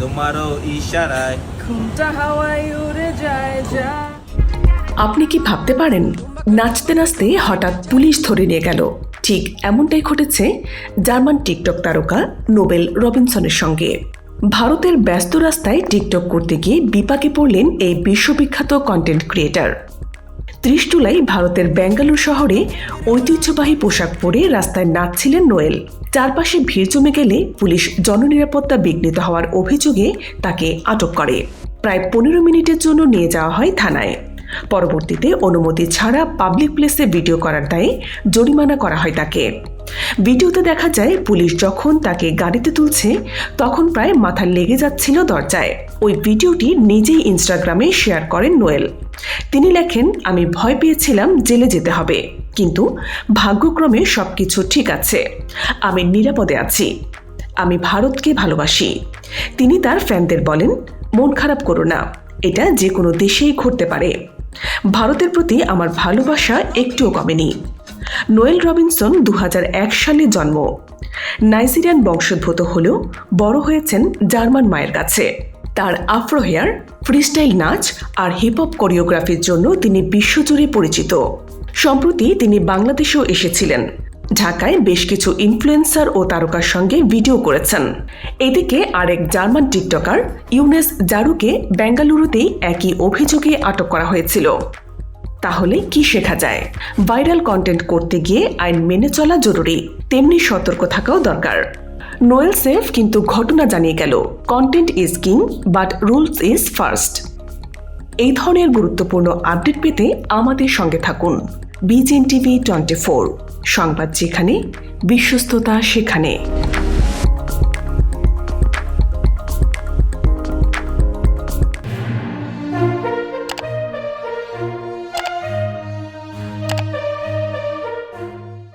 তোমারও ইশারায় ঘুমটা হাওয়ায় উড়ে যায় যা। আপনি কি ভাবতে পারেন নাচতে নাচতে হঠাৎ পুলিশ ধরে নিয়ে গেল? ঠিক এমনটাই ঘটেছে জার্মান টিকটক তারকা নোবেল রবিনসনের সঙ্গে। ভারতের ব্যস্ত রাস্তায় টিকটক করতে গিয়ে বিপাকে পড়লেন এই বিশ্ববিখ্যাত কন্টেন্ট ক্রিয়েটর। 30 জুলাই ভারতের বেঙ্গালুরু শহরে ঐতিহ্যবাহী পোশাক পরে রাস্তায় নাচছিলেন নোয়েল। চারপাশে ভিড় জমে গেলে পুলিশ জননিরাপত্তা বিঘ্নিত হওয়ার অভিযোগে তাকে আটক করে। প্রায় 15 মিনিটের জন্য নিয়ে যাওয়া হয় থানায়। পরবর্তীতে অনুমতি ছাড়া পাবলিক প্লেসে ভিডিও করার দায়ে জরিমানা করা হয় তাকে। ভিডিওতে দেখা যায় পুলিশ যখন তাকে গাড়িতে তুলছে তখন প্রায় মাথা লেগে যাচ্ছিল দরজায়। ওই ভিডিওটি নিজেই ইনস্টাগ্রামে শেয়ার করেন নোয়েল। তিনি লেখেন, আমি ভয় পেয়েছিলাম জেলে যেতে হবে, কিন্তু ভাগ্যক্রমে সবকিছু ঠিক আছে। আমি নিরাপদে আছি। আমি ভারতকে ভালোবাসি। তিনি তার ফ্যানদের বলেন, মন খারাপ করো না, এটা যে কোনো দেশেই ঘটতে পারে। ভারতের প্রতি আমার ভালোবাসা একটুও কমেনি। নোয়েল রবিনসন 2001 সালে জন্ম। নাইজেরিয়ান বংশোদ্ভূত হলেও বড় হয়েছেন জার্মান মায়ের কাছে। তার আফ্রো হেয়ার, ফ্রিস্টাইল নাচ আর হিপহপ কোরিওগ্রাফির জন্য তিনি বিশ্বজুড়ে পরিচিত। সম্প্রতি তিনি বাংলাদেশেও এসেছিলেন। ঢাকায় বেশ কিছু ইনফ্লুয়েন্সার ও তারকার সঙ্গে ভিডিও করেছেন। এদিকে আরেক জার্মান টিকটকার ইউনেস জারুকে বেঙ্গালুরুতেই একই অভিযোগে আটক করা হয়েছিল। তাহলে কি শেখা যায়? ভাইরাল কন্টেন্ট করতে গিয়ে আইন মেনে চলা জরুরি, তেমনি সতর্ক থাকাও দরকার। নোয়েল সেফ কিন্তু ঘটনা জানিয়ে গেল, content is king but rules is first. এই ধরনের গুরুত্বপূর্ণ আপডেট পেতে আমাদের সঙ্গে থাকুন। BGN TV 24, সংবাদ যেখানে, বিশ্বস্ততা সেখানে।